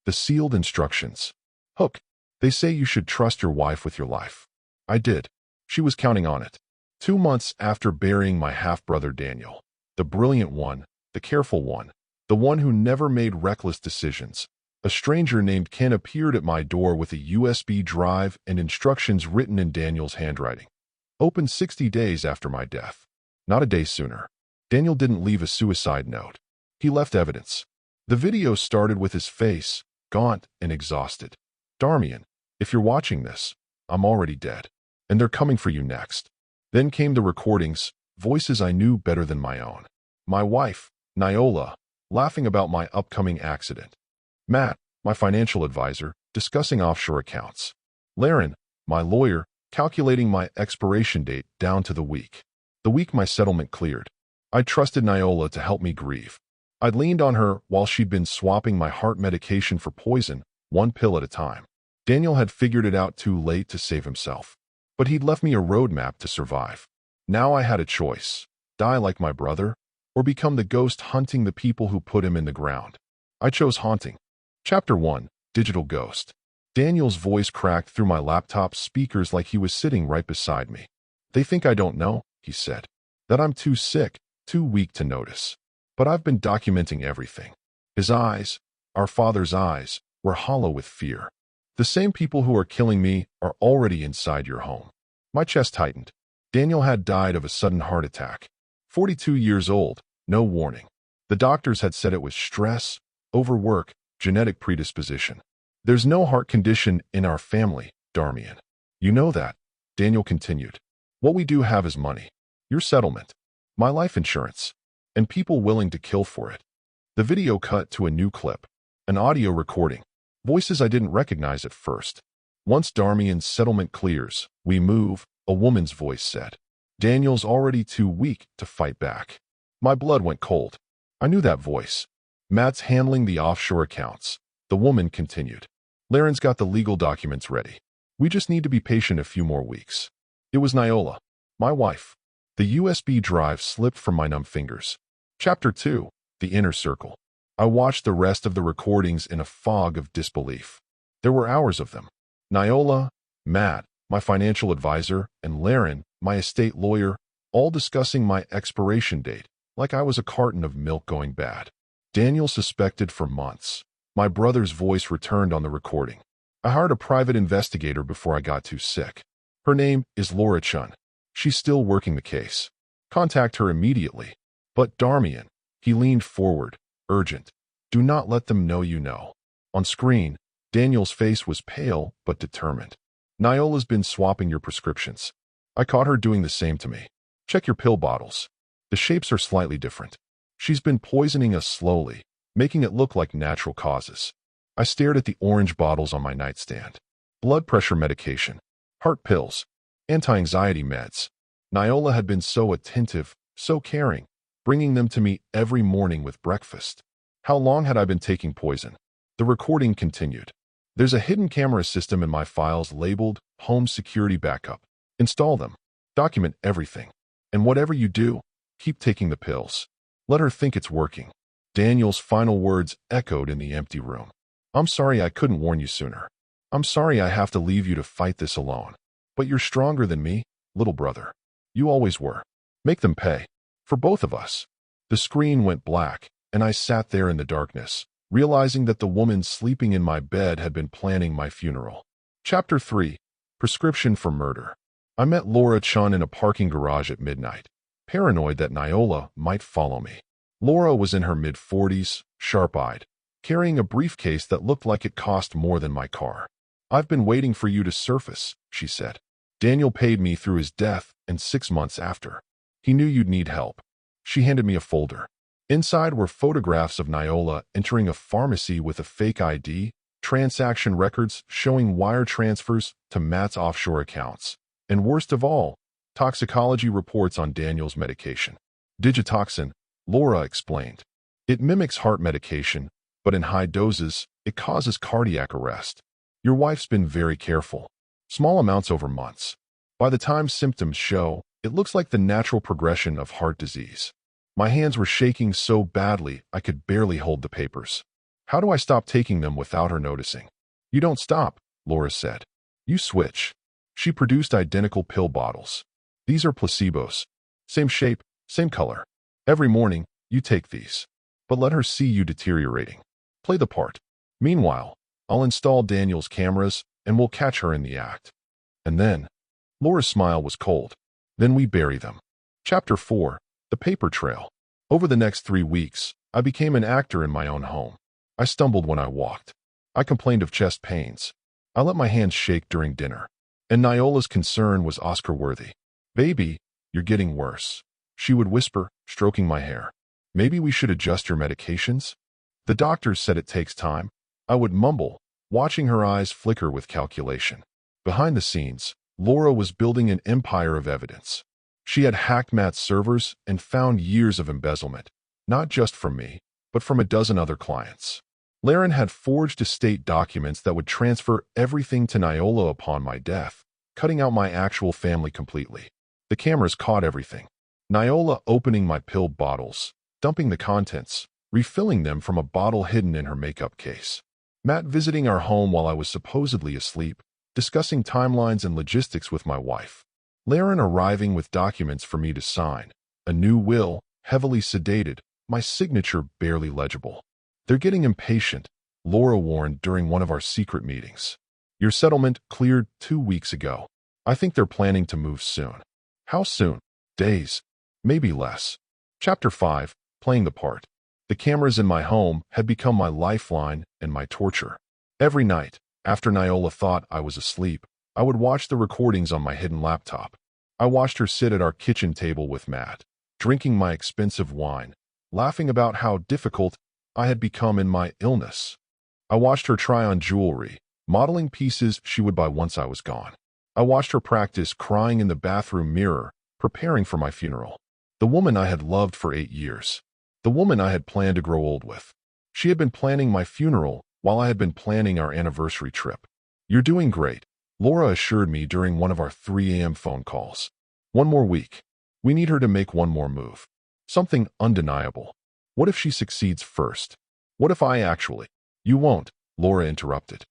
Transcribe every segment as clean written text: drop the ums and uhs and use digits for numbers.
The sealed instructions. Hook. They say you should trust your wife with your life. I did. She was counting on it. 2 months after burying my half-brother Daniel. The brilliant one, the careful one, the one who never made reckless decisions. A stranger named Ken appeared at my door with a USB drive and instructions written in Daniel's handwriting. Opened 60 days after my death. Not a day sooner. Daniel didn't leave a suicide note. He left evidence. The video started with his face, gaunt and exhausted. Darmian, if you're watching this, I'm already dead. And they're coming for you next. Then came the recordings, voices I knew better than my own. My wife, Niola, laughing about my upcoming accident. Matt, my financial advisor, discussing offshore accounts. Laren, my lawyer, calculating my expiration date down to the week my settlement cleared. I trusted Niola to help me grieve. I'd leaned on her while she'd been swapping my heart medication for poison, one pill at a time. Daniel had figured it out too late to save himself. But he'd left me a roadmap to survive. Now I had a choice: die like my brother, or become the ghost hunting the people who put him in the ground. I chose haunting. Chapter 1. Digital Ghost. Daniel's voice cracked through my laptop's speakers like he was sitting right beside me. They think I don't know, he said. That I'm too sick, too weak to notice. But I've been documenting everything. His eyes, our father's eyes, were hollow with fear. The same people who are killing me are already inside your home. My chest tightened. Daniel had died of a sudden heart attack. 42 years old, no warning. The doctors had said it was stress, overwork, genetic predisposition. There's no heart condition in our family, Darmian. You know that, Daniel continued. What we do have is money. Your settlement. My life insurance. And people willing to kill for it. The video cut to a new clip. An audio recording. Voices I didn't recognize at first. Once Darmian's settlement clears, we move, a woman's voice said. Daniel's already too weak to fight back. My blood went cold. I knew that voice. Matt's handling the offshore accounts. The woman continued. Laren's got the legal documents ready. We just need to be patient a few more weeks. It was Niola, my wife. The USB drive slipped from my numb fingers. Chapter 2. The Inner Circle. I watched the rest of the recordings in a fog of disbelief. There were hours of them. Niola, Matt, my financial advisor, and Laren, my estate lawyer, all discussing my expiration date, like I was a carton of milk going bad. Daniel suspected for months. My brother's voice returned on the recording. I hired a private investigator before I got too sick. Her name is Laura Chun. She's still working the case. Contact her immediately. But Darmian, he leaned forward, urgent. Do not let them know you know. On screen, Daniel's face was pale but determined. Niola's been swapping your prescriptions. I caught her doing the same to me. Check your pill bottles. The shapes are slightly different. She's been poisoning us slowly, making it look like natural causes. I stared at the orange bottles on my nightstand. Blood pressure medication, heart pills, anti-anxiety meds. Niola had been so attentive, so caring, bringing them to me every morning with breakfast. How long had I been taking poison? The recording continued. There's a hidden camera system in my files labeled Home Security Backup. Install them. Document everything. And whatever you do, keep taking the pills. Let her think it's working. Daniel's final words echoed in the empty room. I'm sorry I couldn't warn you sooner. I'm sorry I have to leave you to fight this alone. But you're stronger than me, little brother. You always were. Make them pay. For both of us. The screen went black, and I sat there in the darkness, realizing that the woman sleeping in my bed had been planning my funeral. Chapter 3. Prescription for Murder. I met Laura Chun in a parking garage at midnight, paranoid that Niola might follow me. Laura was in her mid-40s, sharp-eyed, carrying a briefcase that looked like it cost more than my car. I've been waiting for you to surface, she said. Daniel paid me through his death and 6 months after. He knew you'd need help. She handed me a folder. Inside were photographs of Niola entering a pharmacy with a fake ID, transaction records showing wire transfers to Matt's offshore accounts, and worst of all, toxicology reports on Daniel's medication. Digitoxin, Laura explained. It mimics heart medication, but in high doses, it causes cardiac arrest. Your wife's been very careful. Small amounts over months. By the time symptoms show, it looks like the natural progression of heart disease. My hands were shaking so badly I could barely hold the papers. How do I stop taking them without her noticing? You don't stop, Laura said. You switch. She produced identical pill bottles. These are placebos. Same shape, same color. Every morning, you take these. But let her see you deteriorating. Play the part. Meanwhile, I'll install Daniel's cameras and we'll catch her in the act. And then, Laura's smile was cold. Then we bury them. Chapter 4. The Paper Trail. Over the next 3 weeks, I became an actor in my own home. I stumbled when I walked. I complained of chest pains. I let my hands shake during dinner. And Nyola's concern was Oscar-worthy. Baby, you're getting worse. She would whisper, stroking my hair. Maybe we should adjust your medications? The doctors said it takes time. I would mumble, watching her eyes flicker with calculation. Behind the scenes, Laura was building an empire of evidence. She had hacked Matt's servers and found years of embezzlement, not just from me, but from a dozen other clients. Laren had forged estate documents that would transfer everything to Nyola upon my death, cutting out my actual family completely. The cameras caught everything. Nyola opening my pill bottles, dumping the contents, refilling them from a bottle hidden in her makeup case. Matt visiting our home while I was supposedly asleep, discussing timelines and logistics with my wife. Laren arriving with documents for me to sign. A new will, heavily sedated, my signature barely legible. They're getting impatient, Laura warned during one of our secret meetings. Your settlement cleared 2 weeks ago. I think they're planning to move soon. How soon? Days. Maybe less. Chapter 5. Playing the part. The cameras in my home had become my lifeline and my torture. Every night, after Nyola thought I was asleep, I would watch the recordings on my hidden laptop. I watched her sit at our kitchen table with Matt, drinking my expensive wine, laughing about how difficult I had become in my illness. I watched her try on jewelry, modeling pieces she would buy once I was gone. I watched her practice crying in the bathroom mirror, preparing for my funeral. The woman I had loved for 8 years. The woman I had planned to grow old with. She had been planning my funeral while I had been planning our anniversary trip. You're doing great, Laura assured me during one of our 3 a.m. phone calls. One more week. We need her to make one more move. Something undeniable. What if she succeeds first? What if I actually? You won't, Laura interrupted.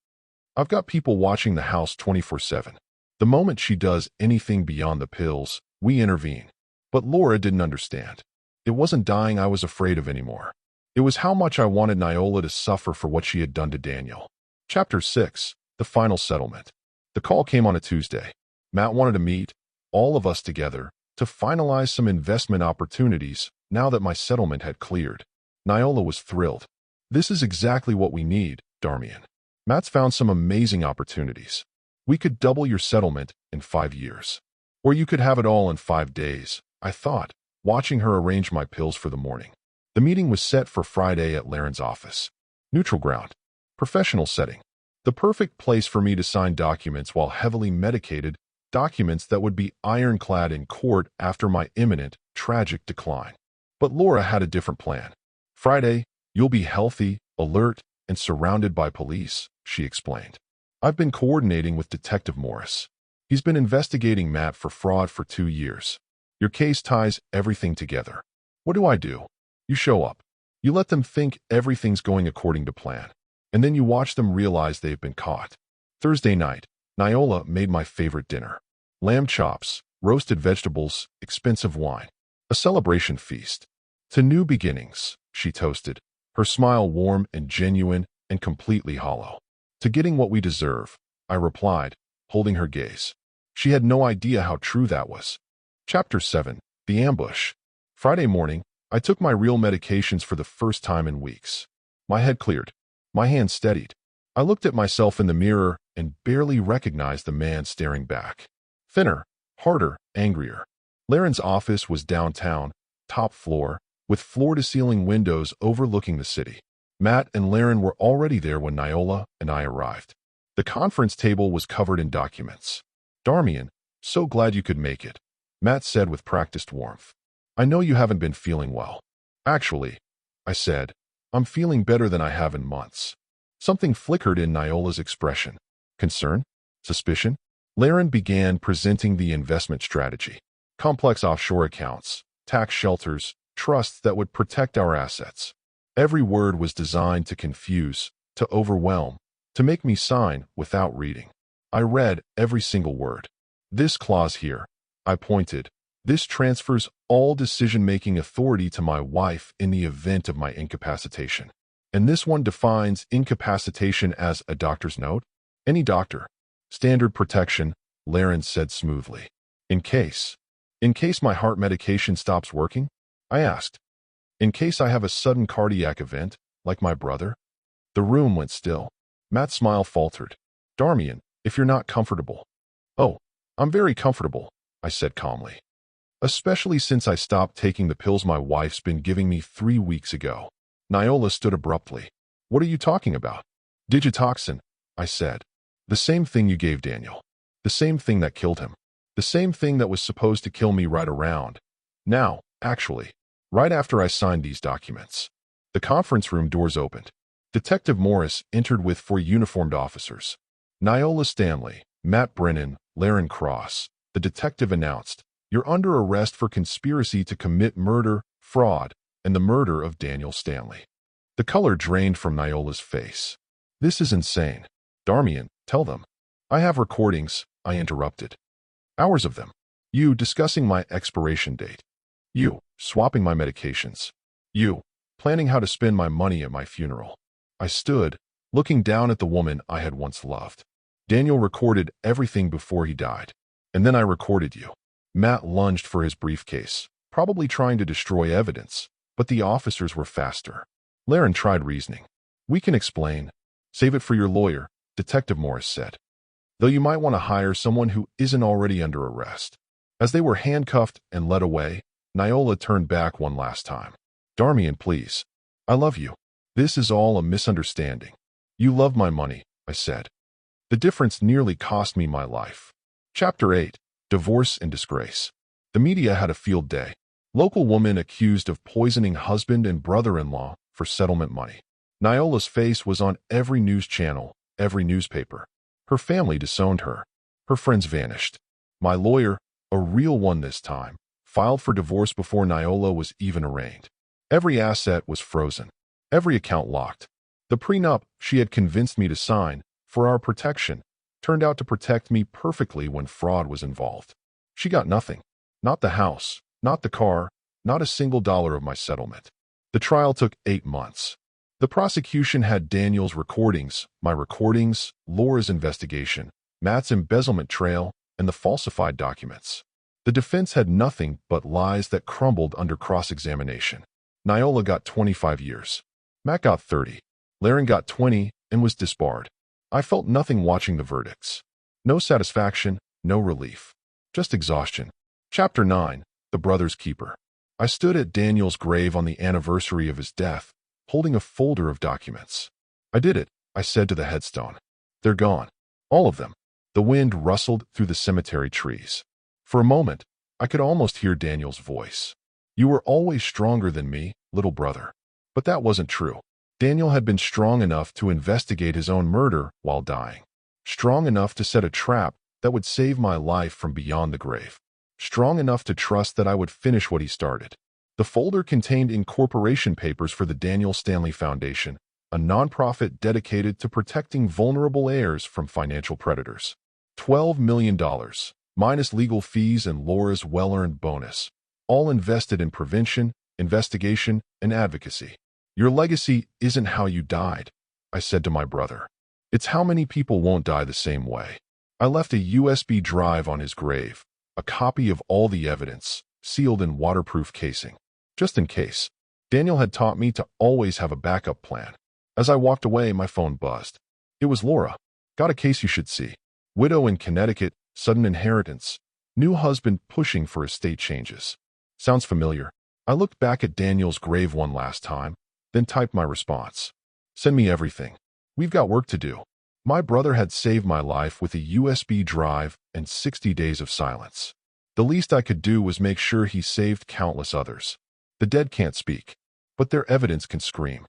I've got people watching the house 24/7. The moment she does anything beyond the pills, we intervene. But Laura didn't understand. It wasn't dying I was afraid of anymore. It was how much I wanted Nyola to suffer for what she had done to Daniel. Chapter 6. The Final Settlement. The call came on a Tuesday. Matt wanted to meet, all of us together, to finalize some investment opportunities now that my settlement had cleared. Nyola was thrilled. This is exactly what we need, Darmian. Matt's found some amazing opportunities. We could double your settlement in 5 years. Or you could have it all in 5 days, I thought, watching her arrange my pills for the morning. The meeting was set for Friday at Laren's office. Neutral ground. Professional setting. The perfect place for me to sign documents while heavily medicated, documents that would be ironclad in court after my imminent, tragic decline. But Laura had a different plan. Friday, you'll be healthy, alert, and surrounded by police, she explained. I've been coordinating with Detective Morris. He's been investigating Matt for fraud for 2 years. Your case ties everything together. What do? You show up. You let them think everything's going according to plan. And then you watch them realize they've been caught. Thursday night, Nyola made my favorite dinner. Lamb chops, roasted vegetables, expensive wine. A celebration feast. To new beginnings, she toasted, her smile warm and genuine and completely hollow. To getting what we deserve, I replied, holding her gaze. She had no idea how true that was. Chapter 7. The Ambush. Friday morning, I took my real medications for the first time in weeks. My head cleared. My hands steadied. I looked at myself in the mirror and barely recognized the man staring back. Thinner, harder, angrier. Laren's office was downtown, top floor, with floor-to-ceiling windows overlooking the city. Matt and Laren were already there when Nyola and I arrived. The conference table was covered in documents. Darmian, so glad you could make it, Matt said with practiced warmth. I know you haven't been feeling well. Actually, I said, I'm feeling better than I have in months. Something flickered in Nyola's expression. Concern? Suspicion? Laren began presenting the investment strategy. Complex offshore accounts, tax shelters, trusts that would protect our assets. Every word was designed to confuse, to overwhelm, to make me sign without reading. I read every single word. This clause here, I pointed, this transfers all decision-making authority to my wife in the event of my incapacitation. And this one defines incapacitation as a doctor's note. Any doctor. Standard protection, Laren said smoothly. In case my heart medication stops working? I asked. In case I have a sudden cardiac event, like my brother? The room went still. Matt's smile faltered. Darmian, if you're not comfortable. Oh, I'm very comfortable, I said calmly. Especially since I stopped taking the pills my wife's been giving me 3 weeks ago. Niola stood abruptly. What are you talking about? Digitoxin, I said. The same thing you gave Daniel. The same thing that killed him. The same thing that was supposed to kill me right around. Now, actually. Right after I signed these documents. The conference room doors opened. Detective Morris entered with 4 uniformed officers. Niola Stanley, Matt Brennan, Laren Cross. The detective announced, "You're under arrest for conspiracy to commit murder, fraud, and the murder of Daniel Stanley." The color drained from Niola's face. This is insane. Darmian, tell them. I have recordings, I interrupted. Hours of them. You discussing my expiration date. You swapping my medications. You planning how to spend my money at my funeral. I stood, looking down at the woman I had once loved. Daniel recorded everything before he died. And then I recorded you. Matt lunged for his briefcase, probably trying to destroy evidence, but the officers were faster. Laren tried reasoning. We can explain. Save it for your lawyer, Detective Morris said. Though you might want to hire someone who isn't already under arrest. As they were handcuffed and led away, Niola turned back one last time. Darmian, please. I love you. This is all a misunderstanding. You love my money, I said. The difference nearly cost me my life. Chapter 8. Divorce and Disgrace. The media had a field day. Local woman accused of poisoning husband and brother-in-law for settlement money. Niola's face was on every news channel, every newspaper. Her family disowned her. Her friends vanished. My lawyer, a real one this time, filed for divorce before Niola was even arraigned. Every asset was frozen. Every account locked. The prenup she had convinced me to sign, for our protection, turned out to protect me perfectly when fraud was involved. She got nothing. Not the house, not the car, not a single dollar of my settlement. The trial took 8 months. The prosecution had Daniel's recordings, my recordings, Laura's investigation, Matt's embezzlement trail, and the falsified documents. The defense had nothing but lies that crumbled under cross-examination. Niola got 25 years. Matt got 30. Laren got 20 and was disbarred. I felt nothing watching the verdicts. No satisfaction, no relief. Just exhaustion. Chapter 9. The Brother's Keeper. I stood at Daniel's grave on the anniversary of his death, holding a folder of documents. I did it, I said to the headstone. They're gone. All of them. The wind rustled through the cemetery trees. For a moment, I could almost hear Daniel's voice. You were always stronger than me, little brother. But that wasn't true. Daniel had been strong enough to investigate his own murder while dying. Strong enough to set a trap that would save my life from beyond the grave. Strong enough to trust that I would finish what he started. The folder contained incorporation papers for the Daniel Stanley Foundation, a nonprofit dedicated to protecting vulnerable heirs from financial predators. $12 million, minus legal fees and Laura's well-earned bonus, all invested in prevention, investigation, and advocacy. Your legacy isn't how you died, I said to my brother. It's how many people won't die the same way. I left a USB drive on his grave, a copy of all the evidence, sealed in waterproof casing. Just in case. Daniel had taught me to always have a backup plan. As I walked away, my phone buzzed. It was Laura. Got a case you should see. Widow in Connecticut, sudden inheritance. New husband pushing for estate changes. Sounds familiar. I looked back at Daniel's grave one last time, then typed my response. Send me everything. We've got work to do. My brother had saved my life with a USB drive and 60 days of silence. The least I could do was make sure he saved countless others. The dead can't speak, but their evidence can scream.